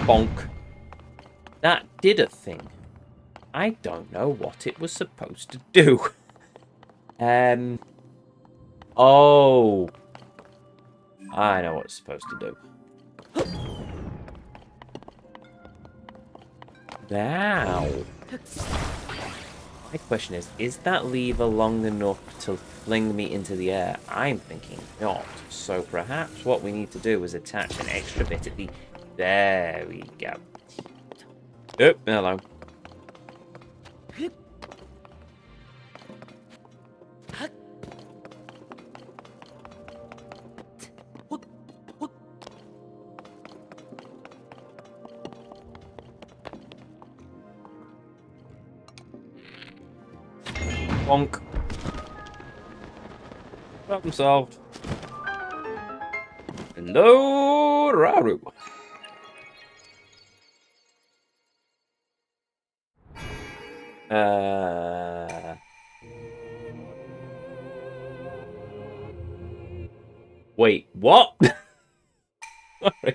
Bonk. That did a thing. I don't know what it was supposed to do. Oh. I know what it's supposed to do. Now. My question is that lever long enough to fling me into the air? I'm thinking not. So perhaps what we need to do is attach an extra bit at the... There we go. Oh, hello. Bonk. Problem solved. Hello, Raru. Wait, what? Sorry.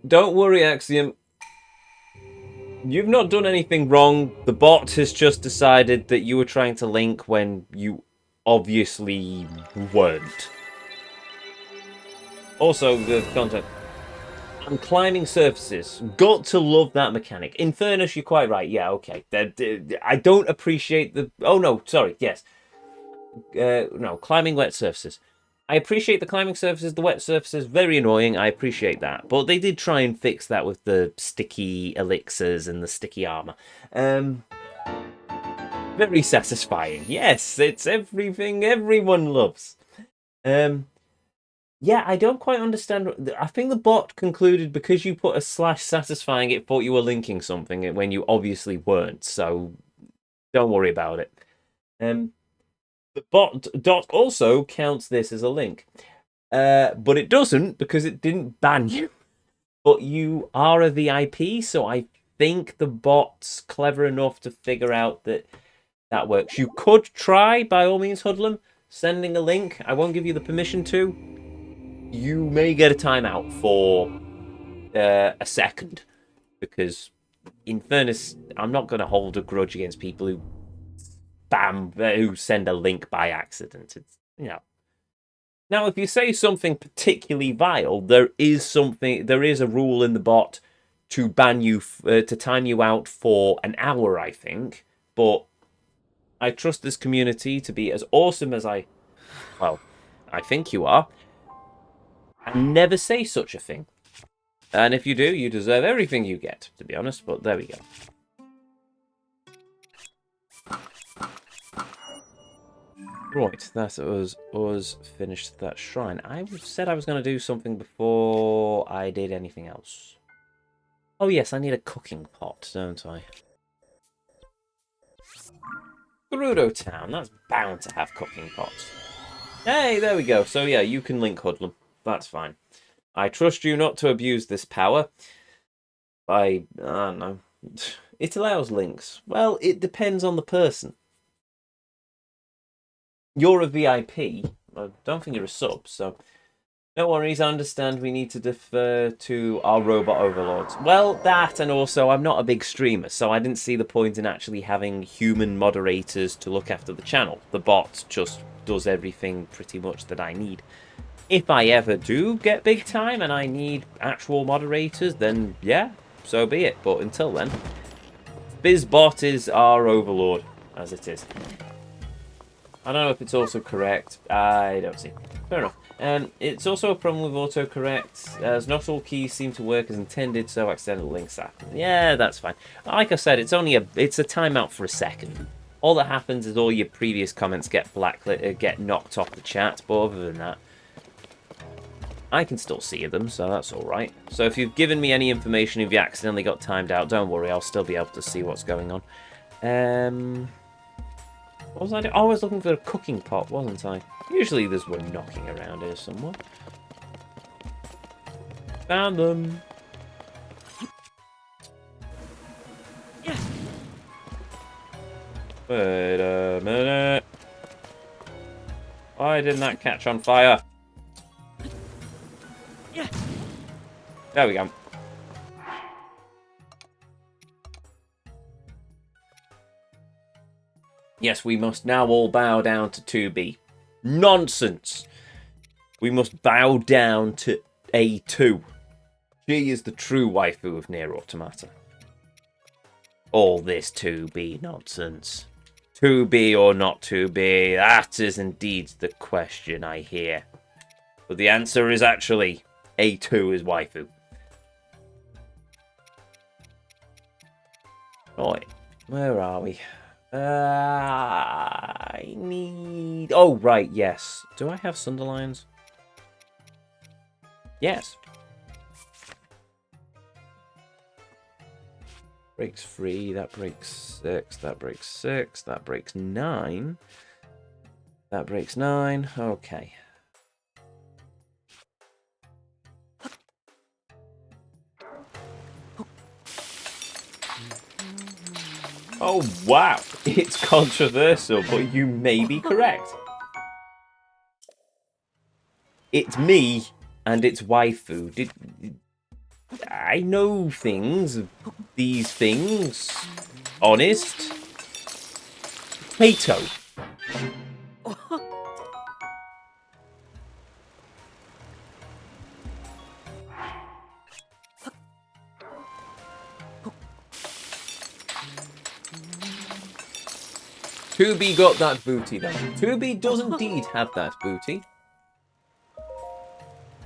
Don't worry, Axiom. You've not done anything wrong. The bot has just decided that you were trying to link when you obviously weren't. Also, the content. I'm climbing surfaces. Got to love that mechanic. In fairness, you're quite right. Yeah, okay. I don't appreciate the... Oh, no, sorry. Yes. No, climbing wet surfaces. I appreciate the climbing surfaces, the wet surfaces, very annoying, I appreciate that. But they did try and fix that with the sticky elixirs and the sticky armor. Very satisfying. Yes, it's everything everyone loves. Yeah, I don't quite understand. I think the bot concluded because you put a slash satisfying, it thought you were linking something when you obviously weren't, so don't worry about it. The bot dot also counts this as a link. But it doesn't because it didn't ban you. But you are a VIP, so I think the bot's clever enough to figure out that that works. You could try, by all means, Hoodlum, sending a link. I won't give you the permission to. You may get a timeout for a second. Because, in fairness, I'm not going to hold a grudge against people who who send a link by accident. It's, you know. Now, if you say something particularly vile, there is a rule in the bot to ban you, to time you out for an hour, I think. But I trust this community to be as awesome as I think you are, and never say such a thing. And if you do, you deserve everything you get, to be honest, but there we go. Right, that was us finished that shrine. I said I was going to do something before I did anything else. Oh yes, I need a cooking pot, don't I? Gerudo Town, that's bound to have cooking pots. Hey, there we go. So yeah, you can link Hoodlum. That's fine. I trust you not to abuse this power. I don't know. It allows links. Well, it depends on the person. You're a VIP. I don't think you're a sub, so no worries. I understand we need to defer to our robot overlords. Well, that, and also I'm not a big streamer, so I didn't see the point in actually having human moderators to look after the channel. The bot just does everything pretty much that I need. If I ever do get big time and I need actual moderators, then yeah, so be it. But until then, BizBot is our overlord, as it is. I don't know if it's also correct. I don't see. Fair enough. It's also a problem with autocorrect, as not all keys seem to work as intended, so accidental links happen. Yeah, that's fine. Like I said, it's a timeout for a second. All that happens is all your previous comments get get knocked off the chat, but other than that, I can still see them, so that's alright. So if you've given me any information, if you accidentally got timed out, don't worry, I'll still be able to see what's going on. What was I doing? Oh, I was looking for a cooking pot, wasn't I? Usually there's one knocking around here somewhere. Found them. Yeah. Wait a minute. Why didn't that catch on fire? There we go. Yes, we must now all bow down to 2B. Nonsense! We must bow down to A2. She is the true waifu of Nier Automata. All this 2B nonsense. 2B or not 2B, that is indeed the question I hear. But the answer is actually A2 is waifu. Right, where are we? I need... Oh, right, yes. Do I have Sunderlines? Yes. Breaks 3, that breaks 6, that breaks 6, that breaks 9. That breaks 9, okay. Oh, wow. It's controversial, but you may be correct. It's me, and it's waifu. I know things. These things. Honest. Plato. 2B got that booty, though. 2B does indeed have that booty.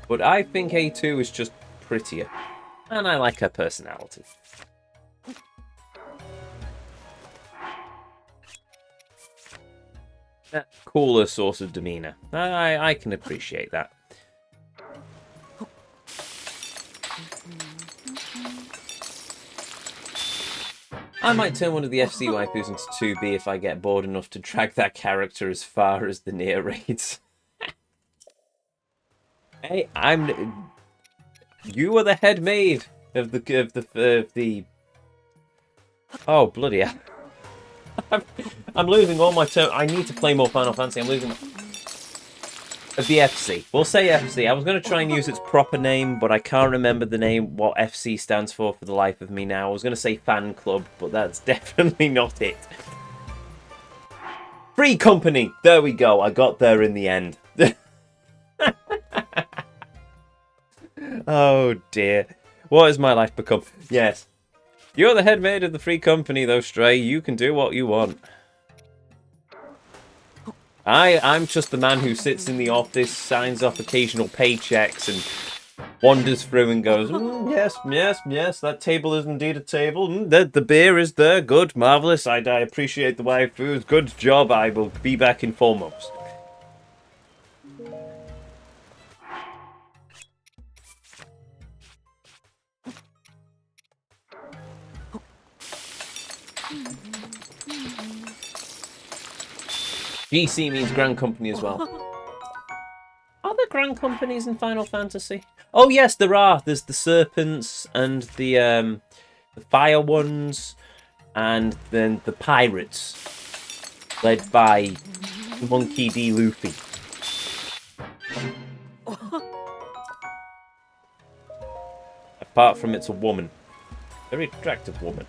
But I think A2 is just prettier. And I like her personality. A cooler source of demeanour. I can appreciate that. I might turn one of the FC waifus into 2B if I get bored enough to drag that character as far as the Nier raids. Hey, you are the head maid of the. Oh bloody hell! I'm losing all my term. I need to play more Final Fantasy. I'm losing. The FC. We'll say FC. I was going to try and use its proper name, but I can't remember the name, what FC stands for the life of me now. I was going to say fan club, but that's definitely not it. Free company! There we go. I got there in the end. Oh dear. What has my life become? Yes. You're the head maid of the free company, though, Stray. You can do what you want. I'm just the man who sits in the office, signs off occasional paychecks, and wanders through and goes, yes, that table is indeed a table. The beer is there. Good, marvellous. I appreciate the waifus. Good job. I will be back in 4 months. GC means Grand Company as well. Are there Grand Companies in Final Fantasy? Oh yes, there are. There's the serpents and the fire ones, and then the pirates, led by Monkey D. Luffy. Apart from it's a woman, very attractive woman.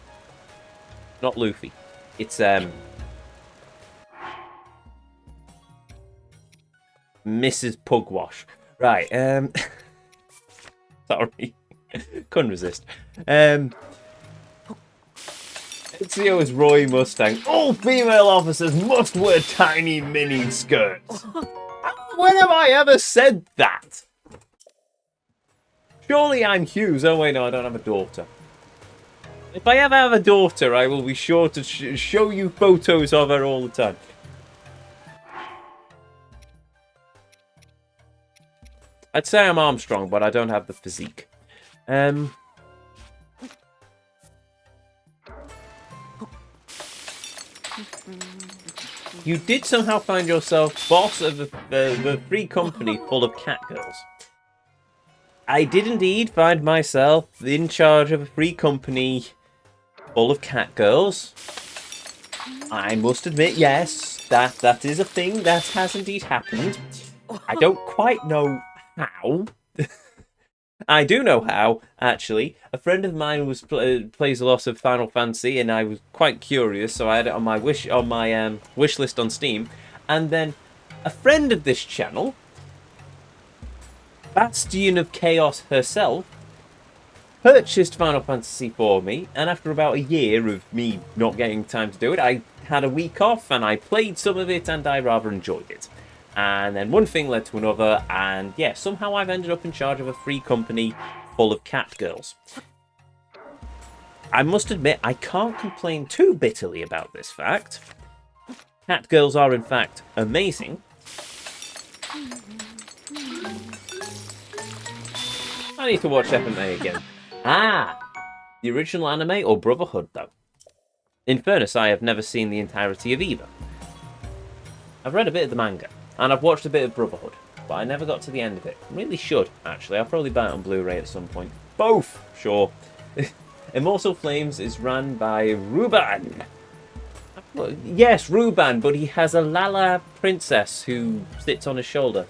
Not Luffy. It's Mrs. Pugwash. Right, sorry. Couldn't resist. Ezio is Roy Mustang. All female officers must wear tiny mini skirts. When have I ever said that? Surely I'm Hughes. Oh wait, no, I don't have a daughter. If I ever have a daughter, I will be sure to show you photos of her all the time. I'd say I'm Armstrong, but I don't have the physique. You did somehow find yourself boss of the free company full of cat girls. I did indeed find myself in charge of a free company full of cat girls. I must admit, yes, that is a thing that has indeed happened. I don't quite know how, I do know how, actually. A friend of mine plays a lot of Final Fantasy, and I was quite curious, so I had it on my wish list on Steam. And then a friend of this channel, Bastion of Chaos herself, purchased Final Fantasy for me, and after about a year of me not getting time to do it, I had a week off and I played some of it and I rather enjoyed it. And then one thing led to another, and yeah, somehow I've ended up in charge of a free company full of cat girls. I must admit, I can't complain too bitterly about this fact. Cat girls are, in fact, amazing. I need to watch FMA again. Ah! The original anime or Brotherhood, though? In fairness, I have never seen the entirety of either. I've read a bit of the manga, and I've watched a bit of Brotherhood, but I never got to the end of it. I really should, actually. I'll probably buy it on Blu-ray at some point. Both! Sure. Immortal Flames is run by Ruban. Yes, Ruban, but he has a Lala princess who sits on his shoulder.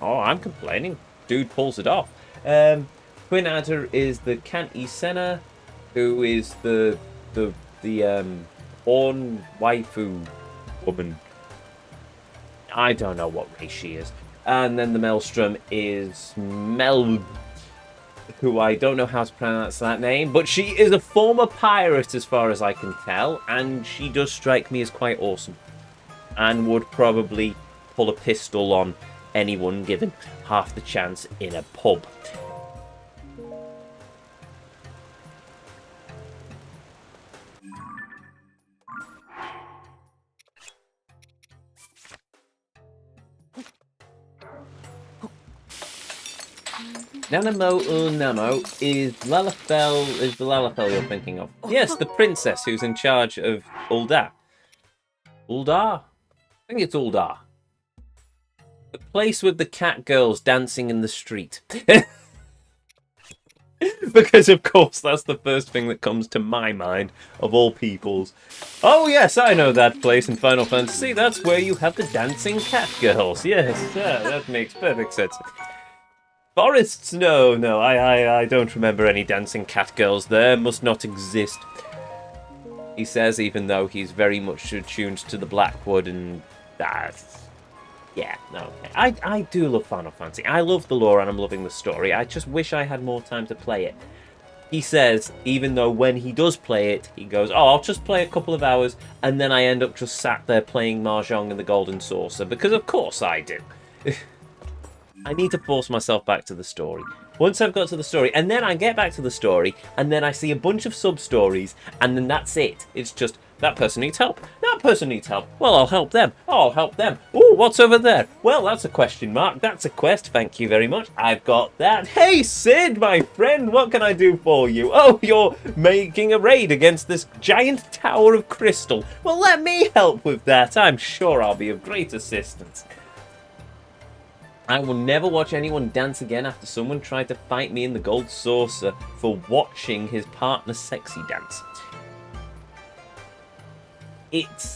Oh, I'm complaining. Dude pulls it off. Queen Adder is the Kanti Senna, who is the Orn waifu woman. I don't know what race she is. And then the Maelstrom is Mel, who I don't know how to pronounce that name, but she is a former pirate as far as I can tell, and she does strike me as quite awesome. And would probably pull a pistol on anyone given half the chance in a pub. Nanamo Namo is the Lalafell you're thinking of. Yes, the princess who's in charge of Ul'dah. Ul'dah? I think it's Ul'dah. The place with the cat girls dancing in the street. Because, of course, that's the first thing that comes to my mind, of all peoples. Oh, yes, I know that place in Final Fantasy. That's where you have the dancing cat girls. Yes, that makes perfect sense. Forests? No, I don't remember any dancing cat girls there. Must not exist. He says, even though he's very much attuned to the Blackwood and that. Yeah, no. I do love Final Fantasy. I love the lore and I'm loving the story. I just wish I had more time to play it. He says, even though when he does play it, he goes, oh, I'll just play a couple of hours, and then I end up just sat there playing Mahjong and the Golden Saucer, because of course I do. I need to force myself back to the story. Once I've got to the story, and then I get back to the story, and then I see a bunch of sub-stories, and then that's it. It's just, that person needs help. That person needs help. Well, I'll help them. Oh, I'll help them. Oh, what's over there? Well, that's a question mark. That's a quest. Thank you very much. I've got that. Hey, Sid, my friend, what can I do for you? Oh, you're making a raid against this giant tower of crystal. Well, let me help with that. I'm sure I'll be of great assistance. I will never watch anyone dance again after someone tried to fight me in the Gold Saucer for watching his partner sexy dance. Was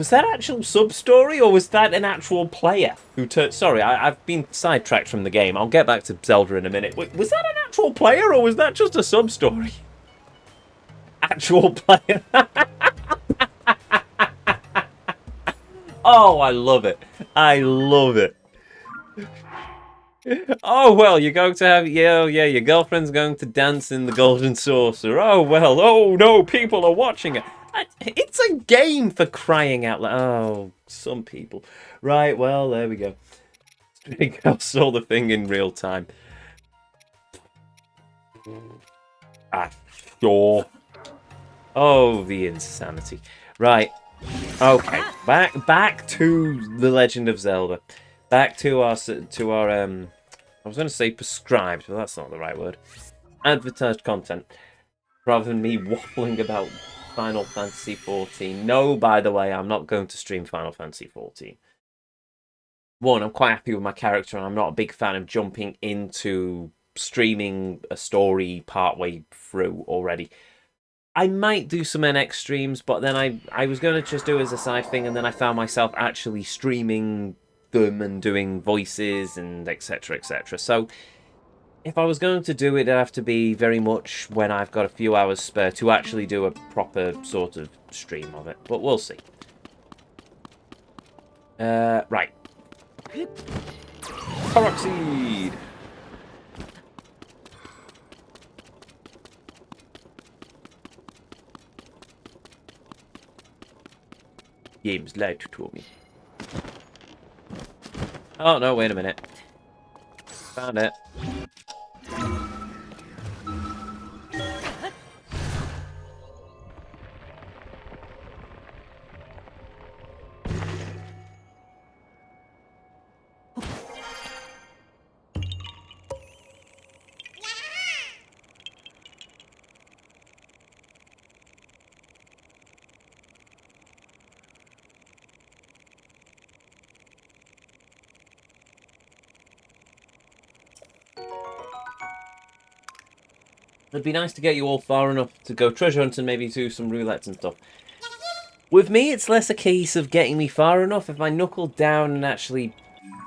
that actual sub-story, or was that an actual player who turned... Sorry, I've been sidetracked from the game. I'll get back to Zelda in a minute. Wait, was that an actual player, or was that just a sub-story? Actual player. Oh, I love it. I love it. Oh, well, you're going to have... Yeah, your girlfriend's going to dance in the Golden Saucer. Oh, well. Oh, no, people are watching it. It's a game, for crying out loud. Oh, some people. Right, well, there we go. I saw the thing in real time. Ah, sure. Oh, the insanity. Right. Okay. Back to the Legend of Zelda. Back to our I was going to say prescribed, but that's not the right word. Advertised content. Rather than me waffling about Final Fantasy XIV. No, by the way, I'm not going to stream Final Fantasy XIV. One, I'm quite happy with my character, and I'm not a big fan of jumping into streaming a story partway through already. I might do some NX streams, but then I was going to just do it as a side thing, and then I found myself actually streaming them and doing voices and etc. etc. So if I was going to do it, it'd have to be very much when I've got a few hours spare to actually do a proper sort of stream of it. But we'll see. Right. Korok seed. Game's light to me. Oh no, wait a minute. Found it. It'd be nice to get you all far enough to go treasure hunt and maybe do some roulettes and stuff. With me, it's less a case of getting me far enough. If I knuckle down and actually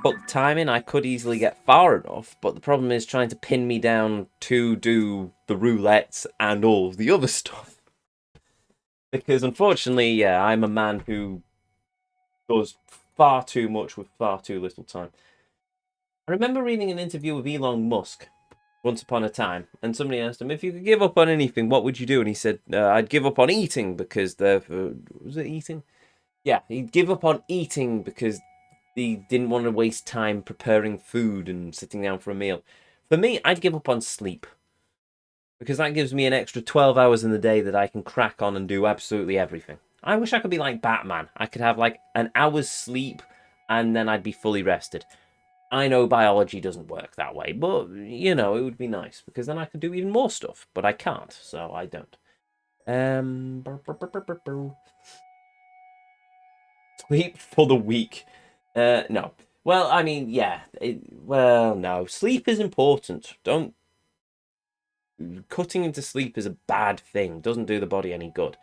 put the time in, I could easily get far enough. But the problem is trying to pin me down to do the roulettes and all the other stuff. Because unfortunately, yeah, I'm a man who does far too much with far too little time. I remember reading an interview with Elon Musk once upon a time, and somebody asked him, if you could give up on anything, what would you do? And he said, I'd give up on eating because was it eating? Yeah, he'd give up on eating because he didn't want to waste time preparing food and sitting down for a meal. For me, I'd give up on sleep because that gives me an extra 12 hours in the day that I can crack on and do absolutely everything. I wish I could be like Batman. I could have like an hour's sleep and then I'd be fully rested. I know biology doesn't work that way, but, you know, it would be nice, because then I could do even more stuff, but I can't, so I don't. Sleep for the week. No. Well, I mean, yeah. Well, no. Sleep is important. Don't... Cutting into sleep is a bad thing. Doesn't do the body any good.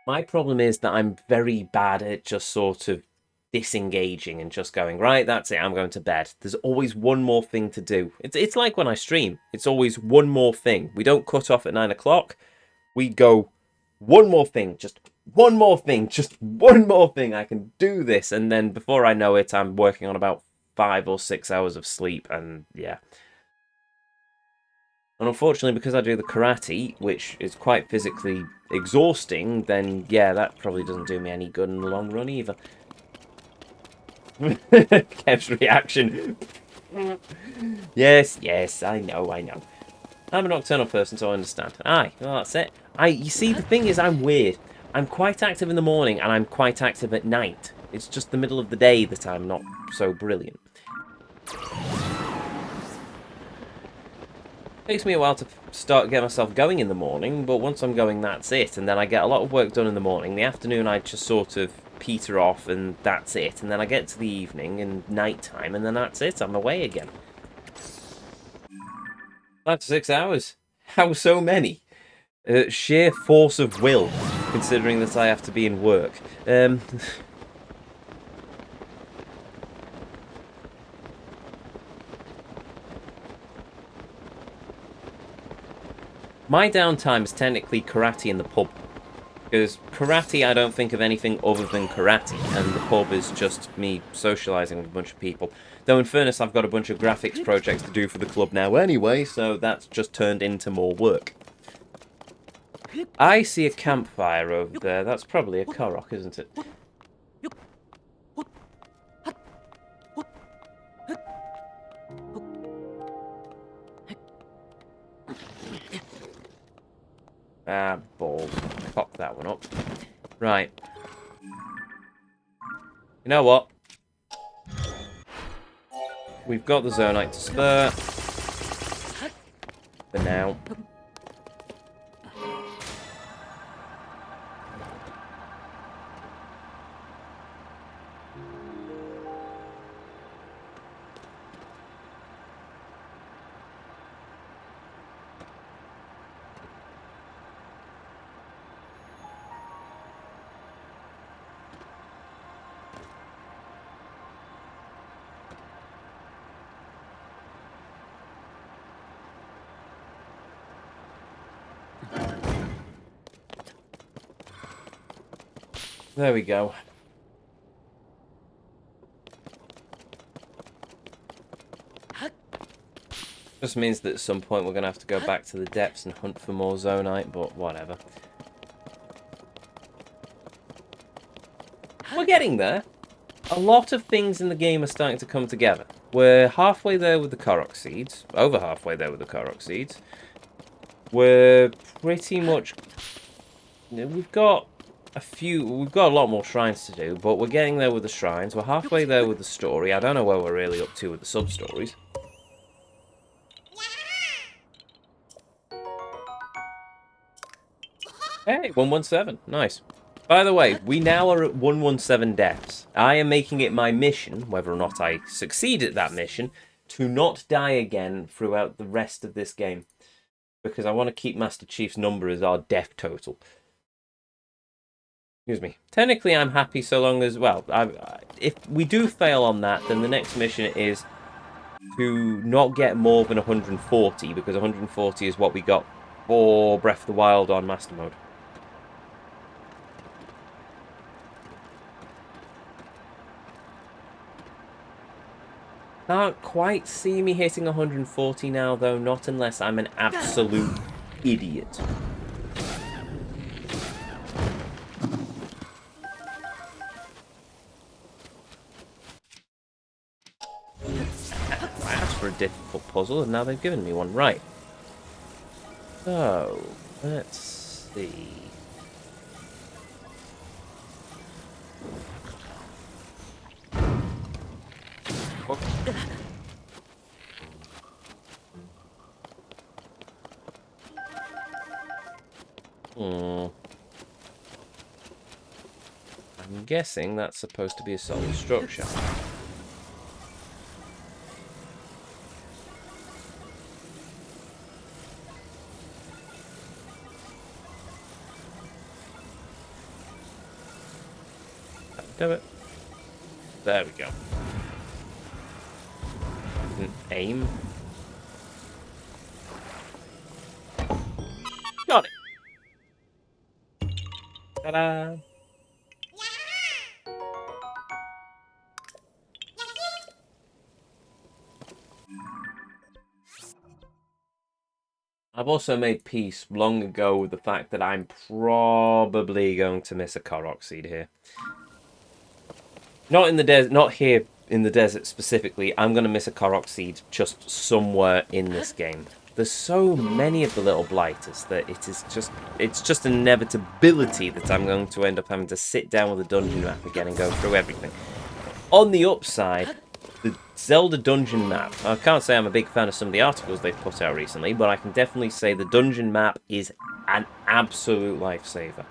My problem is that I'm very bad at just sort of disengaging and just going, right, that's it, I'm going to bed. There's always one more thing to do. It's like when I stream. It's always one more thing. We don't cut off at 9 o'clock. We go, one more thing, just one more thing, just one more thing. I can do this. And then before I know it, I'm working on about 5 or 6 hours of sleep. And yeah. And unfortunately, because I do the karate, which is quite physically exhausting, then yeah, that probably doesn't do me any good in the long run either. Kev's reaction. Yes, yes, I know, I know. I'm a nocturnal person, so I understand. Aye, well, that's it. You see, the thing is, I'm weird. I'm quite active in the morning, and I'm quite active at night. It's just the middle of the day that I'm not so brilliant. Takes me a while to start get myself going in the morning, but once I'm going, that's it. And then I get a lot of work done in the morning. The afternoon, I just sort of peter off, and that's it. And then I get to the evening and night time, and then that's it. I'm away again. 5 to 6 hours. How so many? Sheer force of will, considering that I have to be in work. My downtime is technically karate in the pub. Because karate, I don't think of anything other than karate, and the pub is just me socialising with a bunch of people. Though in fairness, I've got a bunch of graphics projects to do for the club now anyway, so that's just turned into more work. I see a campfire over there. That's probably a Korok, isn't it? Ah, balls. Cock that one up. Right. You know what? We've got the Zonite to spare. For now. There we go. Just means that at some point we're going to have to go back to the depths and hunt for more Zonite, but whatever. We're getting there. A lot of things in the game are starting to come together. We're halfway there with the Korok seeds. Over halfway there with the Korok seeds. We're pretty much... We've got a lot more shrines to do, but we're getting there with the shrines. We're halfway there with the story. I don't know where we're really up to with the sub-stories. Hey, 117. Nice. By the way, we now are at 117 deaths. I am making it my mission, whether or not I succeed at that mission, to not die again throughout the rest of this game. Because I want to keep Master Chief's number as our death total. Excuse me. Technically, I'm happy so long as... Well, if we do fail on that, then the next mission is to not get more than 140, because 140 is what we got for Breath of the Wild on Master Mode. Can't quite see me hitting 140 now, though. Not unless I'm an absolute idiot. I asked for a difficult puzzle, and now they've given me one. Right. So, let's see. I'm guessing that's supposed to be a solid structure. Do it. There we go. Aim. Got it. Ta-da! I've also made peace long ago with the fact that I'm probably going to miss a Korok seed here. Not in the desert, not here in the desert specifically. I'm going to miss a Korok seed just somewhere in this game. There's so many of the little blighters that it's just an inevitability that I'm going to end up having to sit down with a dungeon map again and go through everything. On the upside, the Zelda dungeon map. I can't say I'm a big fan of some of the articles they've put out recently, but I can definitely say the dungeon map is an absolute lifesaver.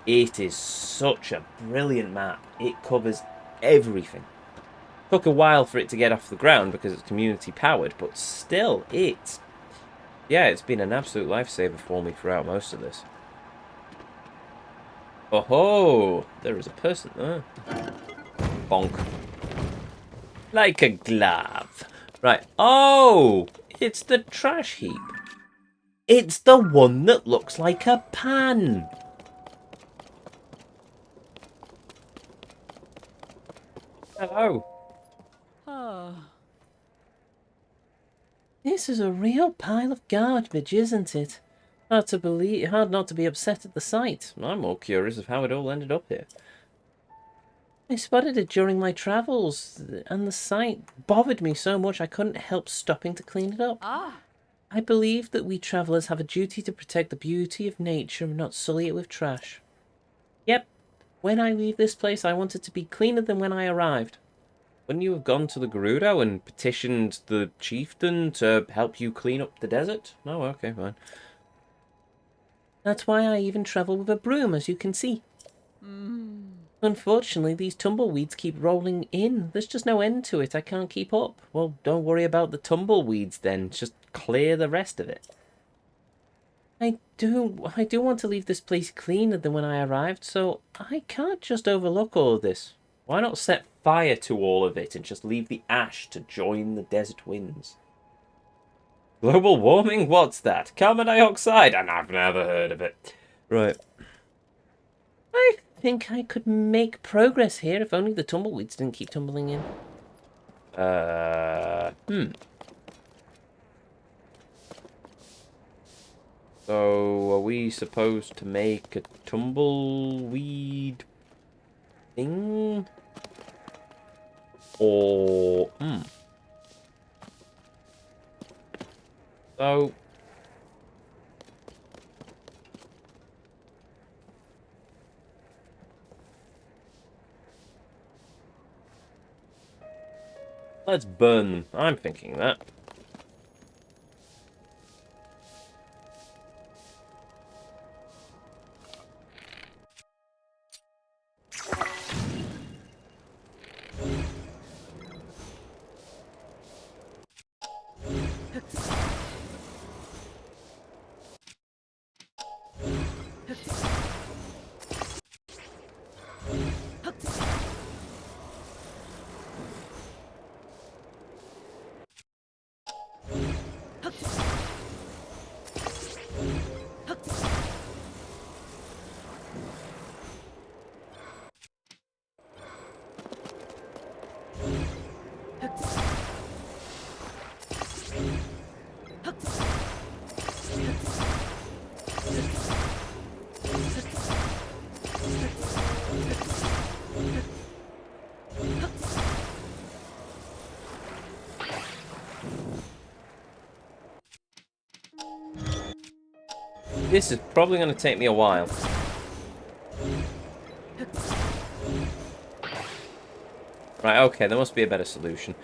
It is such a brilliant map. It covers everything. Took a while for it to get off the ground because it's community powered, but still, it's been an absolute lifesaver for me throughout most of this. Oh ho! There is a person there. Bonk. Like a glove. Right. Oh! It's the trash heap. It's the one that looks like a pan. Hello. Oh. This is a real pile of garbage, isn't it? Hard not to be upset at the sight. I'm more curious of how it all ended up here. I spotted it during my travels, and the sight bothered me so much I couldn't help stopping to clean it up. I believe that we travellers have a duty to protect the beauty of nature and not sully it with trash. Yep, when I leave this place, I want it to be cleaner than when I arrived. Wouldn't you have gone to the Gerudo and petitioned the chieftain to help you clean up the desert? No, okay, fine. That's why I even travel with a broom, as you can see. Unfortunately, these tumbleweeds keep rolling in. There's just no end to it. I can't keep up. Well, don't worry about the tumbleweeds then. Just clear the rest of it. I do want to leave this place cleaner than when I arrived, so I can't just overlook all of this. Why not set fire to all of it and just leave the ash to join the desert winds? Global warming? What's that? Carbon dioxide? And I've never heard of it. Right. I think I could make progress here if only the tumbleweeds didn't keep tumbling in. So, are we supposed to make a tumbleweed thing? Or, So, let's burn them. I'm thinking that. This is probably going to take me a while. Right, okay, there must be a better solution.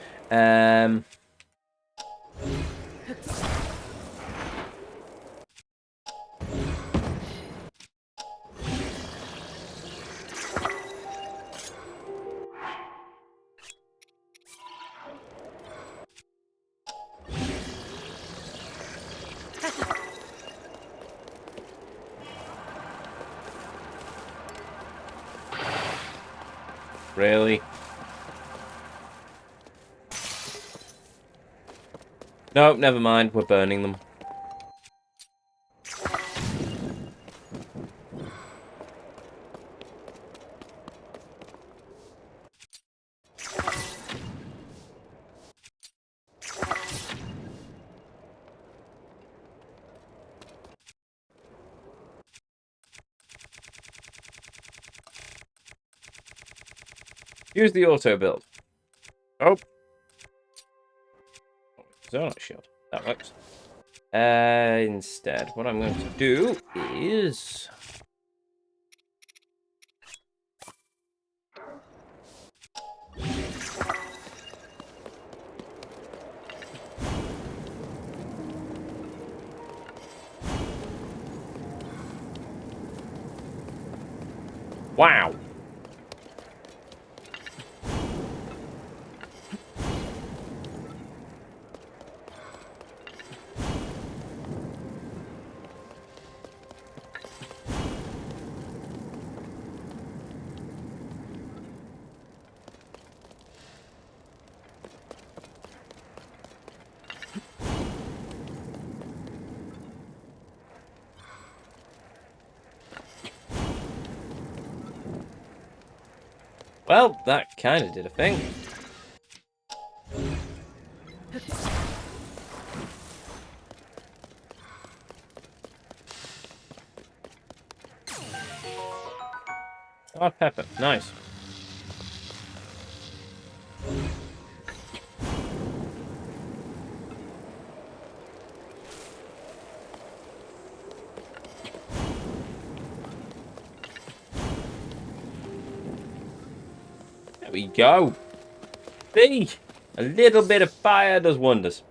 Really? No, never mind. We're burning them. Use the auto build. Oh. Zonal shield. That works. Instead, what I'm going to do is... Wow. Well, that kind of did a thing. Oh, pepper. Nice. There we go. See? A little bit of fire does wonders.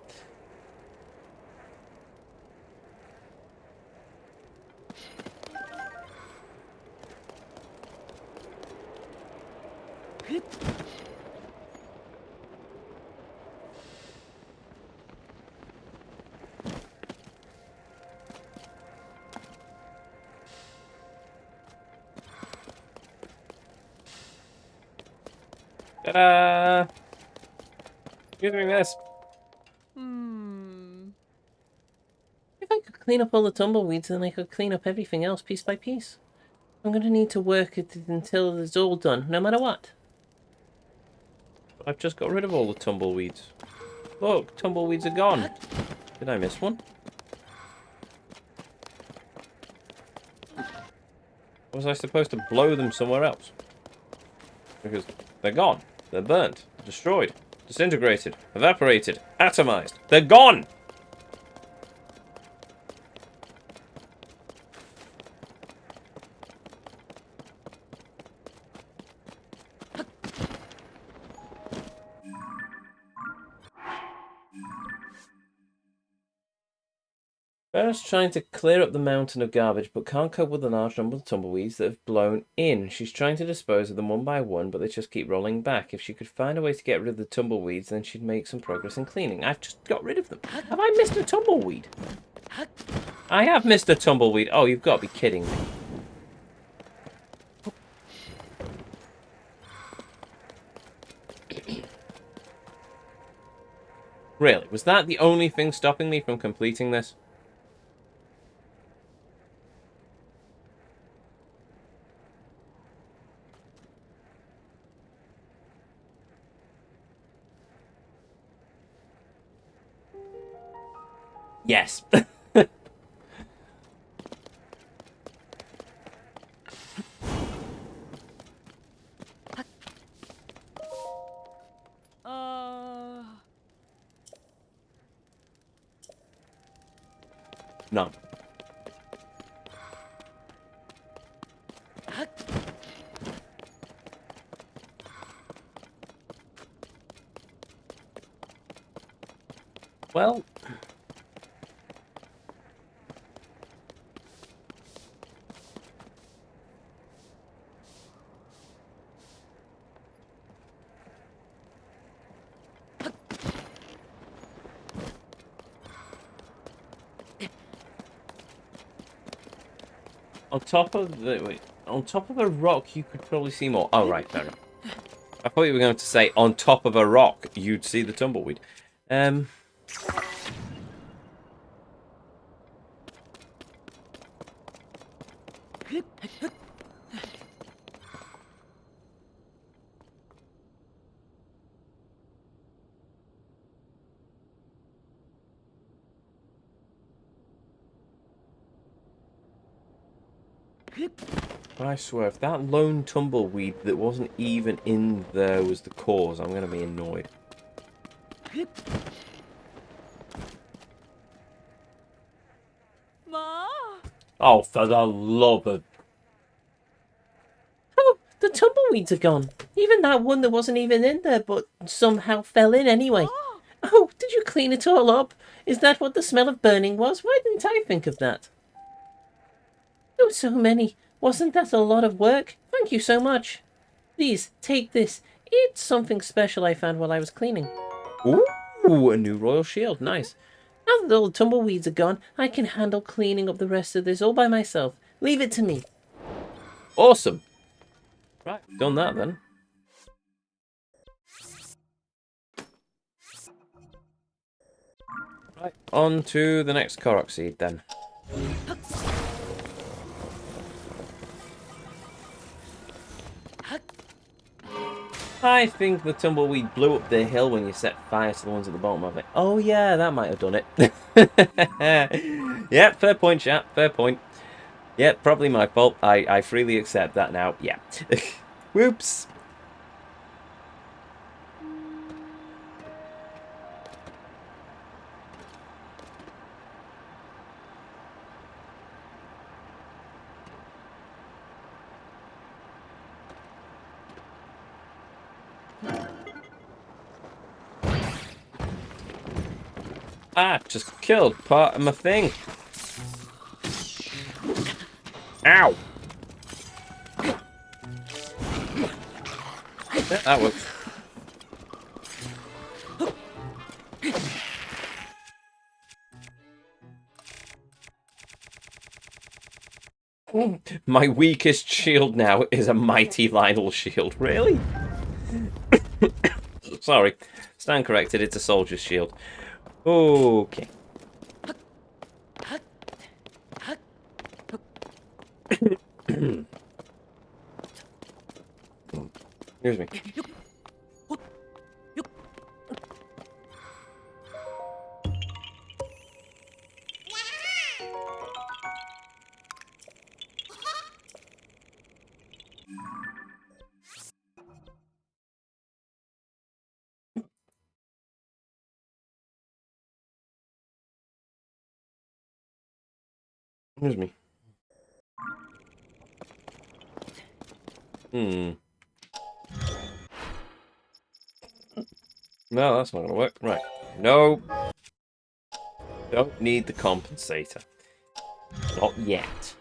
Ta-da! Excuse me, miss. clean up all the tumbleweeds, and then I could clean up everything else piece by piece. I'm going to need to work at it until it's all done, no matter what. I've just got rid of all the tumbleweeds. Look, tumbleweeds are gone. Did I miss one? Was I supposed to blow them somewhere else? Because they're gone. They're burnt. Destroyed. Disintegrated. Evaporated. Atomized. They're gone! Farah's trying to clear up the mountain of garbage, but can't cope with the large number of tumbleweeds that have blown in. She's trying to dispose of them one by one, but they just keep rolling back. If she could find a way to get rid of the tumbleweeds, then she'd make some progress in cleaning. I've just got rid of them. Have I missed a tumbleweed? I have missed a tumbleweed. Oh, you've got to be kidding me. Really? Was that the only thing stopping me from completing this? Yes. No. Well... On top of the... Wait. On top of a rock, you could probably see more. Oh, right. Fair enough. I thought you were going to say, on top of a rock, you'd see the tumbleweed. I swear, if that lone tumbleweed that wasn't even in there was the cause, I'm going to be annoyed. Ma? Oh, for the love of... Oh, the tumbleweeds are gone. Even that one that wasn't even in there, but somehow fell in anyway. Oh, did you clean it all up? Is that what the smell of burning was? Why didn't I think of that? Oh, so many. Wasn't that a lot of work? Thank you so much. Please, take this. It's something special I found while I was cleaning. Ooh, a new royal shield. Nice. Now that all the tumbleweeds are gone, I can handle cleaning up the rest of this all by myself. Leave it to me. Awesome. Right, done that then. Right, on to the next Korok seed then. I think the tumbleweed blew up the hill when you set fire to the ones at the bottom of it. Oh yeah, that might have done it. Yep, fair point, chat. Fair point. Yep, probably my fault. I freely accept that now. Yeah. Whoops. Ah, just killed part of my thing. Ow! Yeah, that works. My weakest shield now is a mighty Lionel shield. Really? Sorry. Stand corrected, it's a soldier's shield. Okay. Excuse me. Excuse me. No, that's not gonna work. Right. No. Don't need the compensator. Not yet.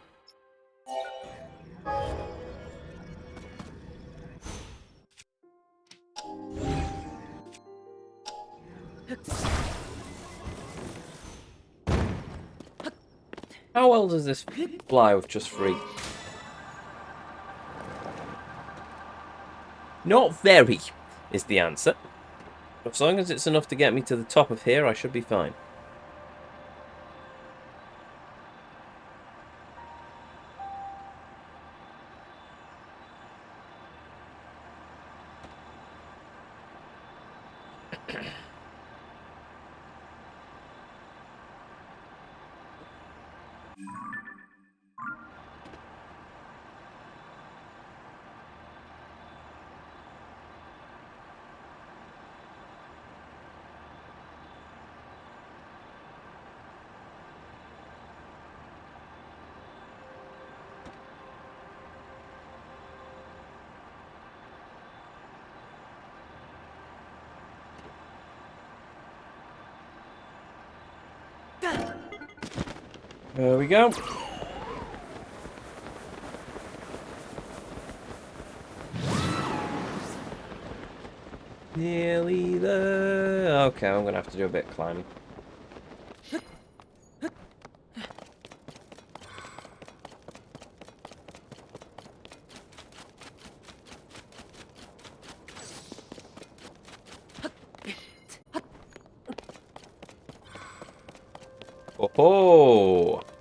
How well does this fly with just free? Not very, is the answer. As long as it's enough to get me to the top of here, I should be fine. There we go. Nearly there. Okay, I'm gonna have to do a bit of climbing. Oh,